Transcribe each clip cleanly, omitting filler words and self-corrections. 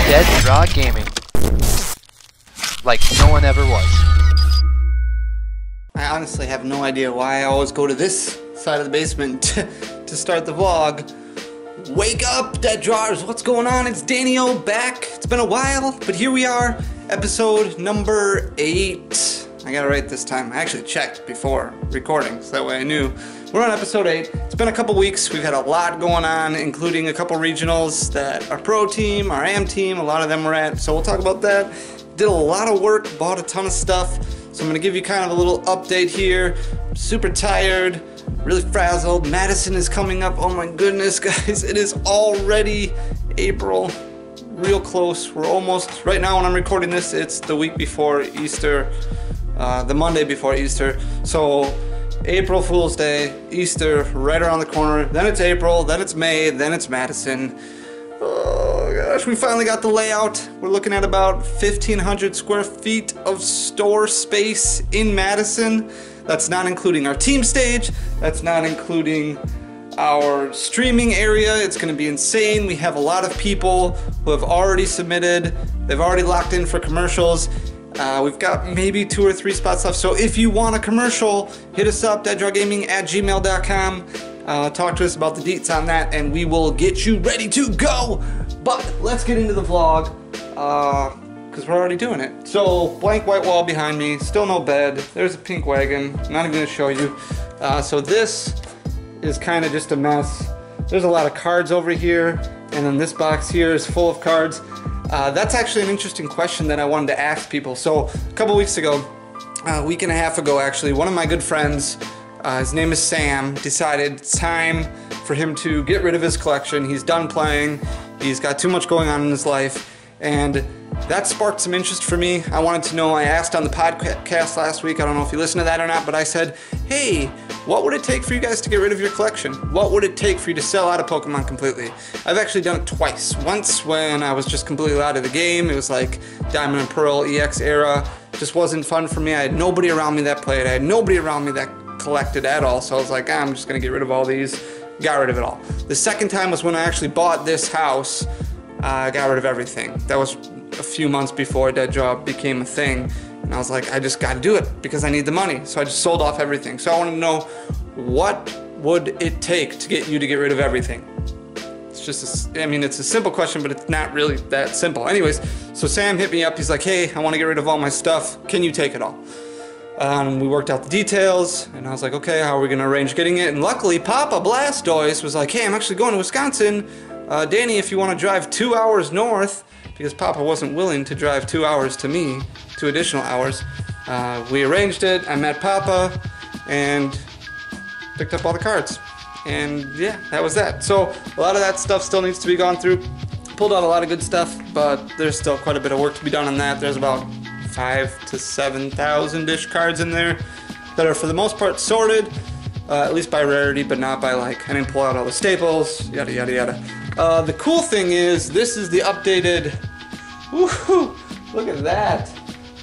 Deaddrawgaming. Like no one ever was. I honestly have no idea why I always go to this side of the basement to start the vlog. Wake up, Dead Drawers! What's going on? It's Danny-O back. It's been a while, but here we are, episode number 8. I got it right this time. I actually checked before recording, so that way I knew. We're on episode 8. It's been a couple weeks. We've had a lot going on, including a couple regionals that our pro team, our AM team, a lot of them were at, so we'll talk about that. Did a lot of work, bought a ton of stuff, so I'm going to give you kind of a little update here. I'm super tired, really frazzled. Madison is coming up. Oh my goodness, guys, it is already April. Real close. We're almost, right now when I'm recording this, it's the week before Easter, the Monday before Easter. So April Fool's Day, Easter, right around the corner. Then it's April, then it's May, then it's Madison. Oh gosh, we finally got the layout. We're looking at about 1,500 square feet of store space in Madison. That's not including our team stage. That's not including our streaming area. It's going to be insane. We have a lot of people who have already submitted. They've already locked in for commercials. We've got maybe 2 or 3 spots left. So if you want a commercial, hit us up, deaddrawgaming@gmail.com. Talk to us about the deets on that, and we will get you ready to go. But let's get into the vlog, because we're already doing it. So blank white wall behind me, still no bed. There's a pink wagon. I'm not even going to show you. So this is kind of just a mess. There's a lot of cards over here, and then this box here is full of cards. That's actually an interesting question that I wanted to ask people. So a couple weeks ago, a week and a half ago actually, one of my good friends, his name is Sam, decided it's time for him to get rid of his collection. He's done playing, he's got too much going on in his life, and that sparked some interest for me. I wanted to know, I asked on the podcast last week, I don't know if you listened to that or not, but I said, hey, what would it take for you guys to get rid of your collection? What would it take for you to sell out of Pokemon completely? I've actually done it twice. Once when I was just completely out of the game. It was like Diamond and Pearl EX era. Just wasn't fun for me. I had nobody around me that played. I had nobody around me that collected at all. So I was like, I'm just gonna get rid of all these. Got rid of it all. The second time was when I actually bought this house. I got rid of everything. That was a few months before Dead Draw became a thing. And I was like, I just gotta do it because I need the money. So I just sold off everything. So I want to know, what would it take to get you to get rid of everything? It's just, I mean, it's a simple question, but it's not really that simple. Anyways, so Sam hit me up. He's like, hey, I want to get rid of all my stuff. Can you take it all? We worked out the details, and I was like, okay, how are we gonna arrange getting it? And luckily, Papa Blastoise was like, hey, I'm actually going to Wisconsin. Danny, if you want to drive 2 hours north, because Papa wasn't willing to drive 2 hours to me, 2 additional hours. We arranged it, I met Papa, and picked up all the cards. And yeah, that was that. So a lot of that stuff still needs to be gone through. Pulled out a lot of good stuff, but there's still quite a bit of work to be done on that. There's about 5,000 to 7,000-ish cards in there that are for the most part sorted, at least by rarity, but not by like, I didn't pull out all the staples, yada yada yada. The cool thing is, this is the updated, woohoo, look at that.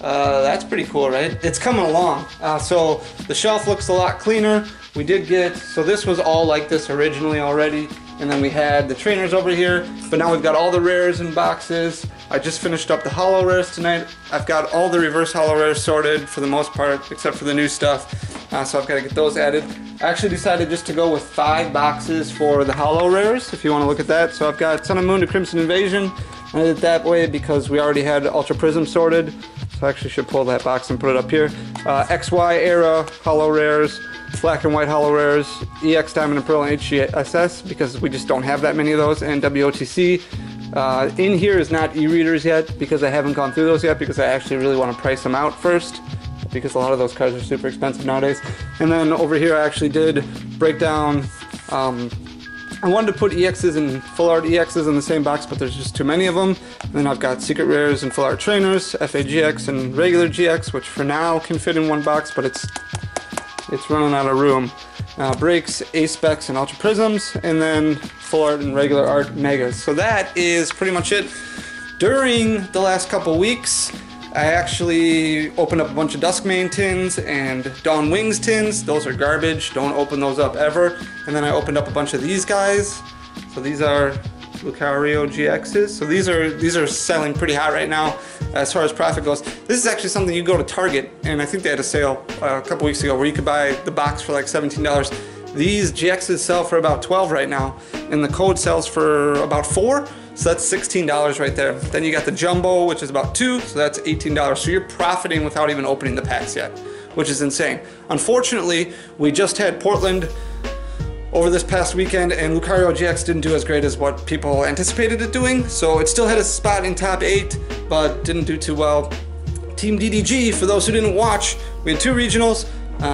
That's pretty cool, right? It's coming along. So the shelf looks a lot cleaner. We did get, so this was all like this originally already, and then we had the trainers over here, but now we've got all the rares in boxes. I just finished up the holo rares tonight. I've got all the reverse holo rares sorted for the most part, except for the new stuff. So I've got to get those added. I actually decided just to go with 5 boxes for the holo rares, if you want to look at that. So I've got Sun and Moon to Crimson Invasion. I did it that way because we already had Ultra Prism sorted. So I actually should pull that box and put it up here. XY era holo rares, Black and White holo rares, EX Diamond and Pearl and HGSS, because we just don't have that many of those, and WOTC. In here is not e-readers yet, because I haven't gone through those yet, because I actually really want to price them out first, because a lot of those cards are super expensive nowadays. And then over here I actually did break down, I wanted to put EXs and full art EXs in the same box, but there's just too many of them. And then I've got secret rares and full art trainers, FAGX and regular GX, which for now can fit in one box, but it's running out of room. Breaks, A-Specs, and Ultra Prisms, and then full art and regular art megas. So that is pretty much it. During the last couple weeks, I actually opened up a bunch of Duskmane tins and Dawn Wings tins. Those are garbage. Don't open those up ever. And then I opened up a bunch of these guys. So these are Lucario GXs. So these are selling pretty hot right now as far as profit goes. This is actually something you go to Target, and I think they had a sale a couple weeks ago where you could buy the box for like $17. These GXs sell for about $12 right now, and the code sells for about $4. So that's $16 right there. Then you got the jumbo, which is about $2, so that's $18. So you're profiting without even opening the packs yet, which is insane. Unfortunately, we just had Portland over this past weekend, and Lucario GX didn't do as great as what people anticipated it doing. So it still had a spot in top 8, but didn't do too well. Team DDG, for those who didn't watch, we had 2 regionals.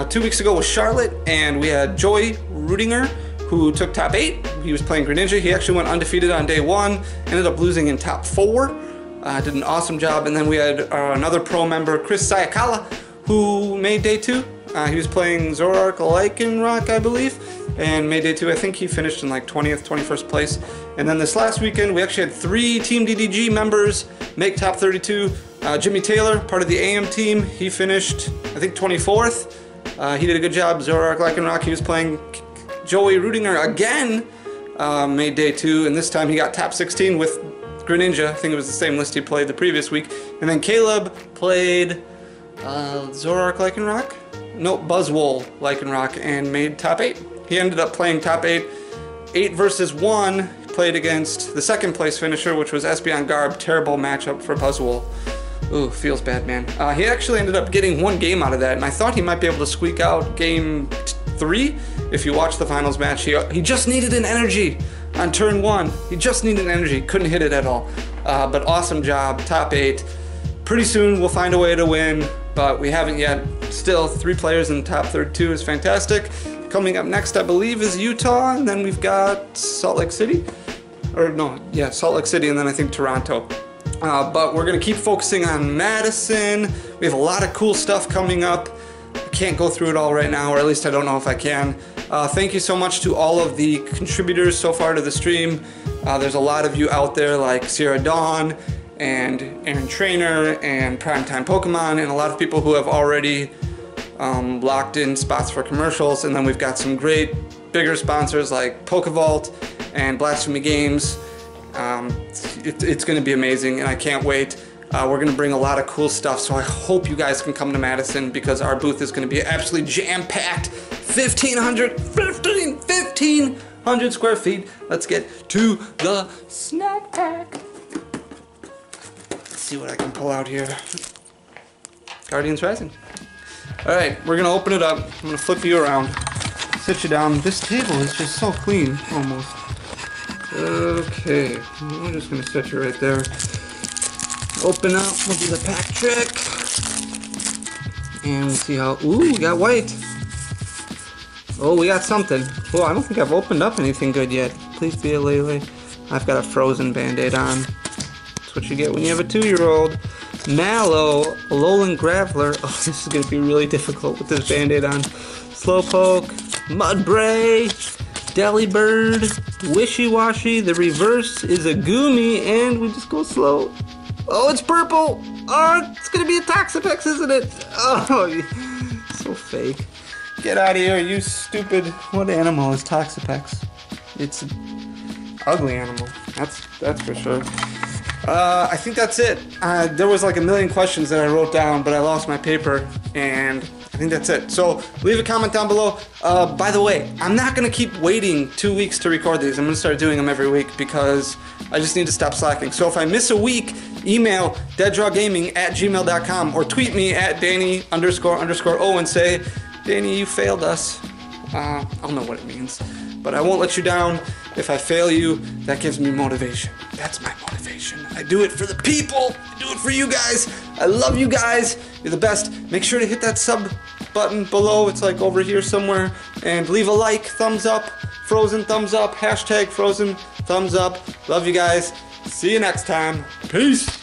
2 weeks ago was Charlotte, and we had Joey Rudinger, who took top 8. He was playing Greninja. He actually went undefeated on day 1, ended up losing in top 4. Did an awesome job. And then we had another pro member, Chris Sayakala, who made day 2. He was playing Zoroark Lycanroc, I believe, and made day 2. I think he finished in like 20th, 21st place. And then this last weekend, we actually had 3 Team DDG members make top 32. Jimmy Taylor, part of the AM team, he finished, I think, 24th. He did a good job. Zoroark Lycanroc, he was playing Joey Rudinger again, made day 2, and this time he got top 16 with Greninja. I think it was the same list he played the previous week. And then Caleb played Zoroark Lycanroc? Nope, Buzzwole Lycanroc, and made top 8. He ended up playing top 8, 8 versus 1. He played against the 2nd place finisher, which was Espeon Garb. Terrible matchup for Buzzwole. Ooh, feels bad, man. He actually ended up getting 1 game out of that, and I thought he might be able to squeak out game 3. If you watch the finals match, he just needed an energy on turn 1. He just needed an energy, couldn't hit it at all. But awesome job, top 8. Pretty soon we'll find a way to win, but we haven't yet. Still, 3 players in the top 32 is fantastic. Coming up next, I believe, is Utah, and then we've got Salt Lake City. Or no, yeah, Salt Lake City, and then I think Toronto. But we're gonna keep focusing on Madison. We have a lot of cool stuff coming up. I can't go through it all right now, or at least I don't know if I can. Thank you so much to all of the contributors so far to the stream. There's a lot of you out there like Sierra Dawn and Aaron Trainer and Primetime Pokemon, and a lot of people who have already locked in spots for commercials. And then we've got some great bigger sponsors like PokeVault and Blasphemy Games. It's going to be amazing, and I can't wait. We're going to bring a lot of cool stuff, so I hope you guys can come to Madison, because our booth is going to be absolutely jam-packed. 1,500 square feet. Let's get to the snack pack. Let's see what I can pull out here. Guardians Rising. Alright, we're going to open it up. I'm going to flip you around, sit you down. This table is just so clean, almost. Okay, I'm just going to set you right there. Open up, we'll do the pack trick. And we'll see how, ooh, we got white. Oh, we got something. Oh, I don't think I've opened up anything good yet. Please be a Lele. I've got a frozen Band-Aid on. That's what you get when you have a 2-year-old. Mallow, Alolan Graveler. Oh, this is going to be really difficult with this Band-Aid on. Slowpoke, Mudbray, Delibird, Wishy-Washy. The reverse is a Goomy, and we just go slow. Oh, it's purple! Oh, it's gonna be a Toxapex, isn't it? Oh, so fake. Get out of here, you stupid. What animal is Toxapex? It's an ugly animal. That's for sure. I think that's it. There was like a million questions that I wrote down, but I lost my paper, and I think that's it. So leave a comment down below. By the way, I'm not gonna keep waiting 2 weeks to record these. I'm gonna start doing them every week because I just need to stop slacking. So if I miss a week, email deaddrawgaming@gmail.com or tweet me at Danny__O and say, Danny, you failed us. I'll know what it means, but I won't let you down. If I fail you, that gives me motivation. That's my motivation. I do it for the people. I do it for you guys. I love you guys. You're the best. Make sure to hit that sub button below. It's like over here somewhere. And leave a like, thumbs up, frozen thumbs up, hashtag frozen thumbs up. Love you guys. See you next time. Peace.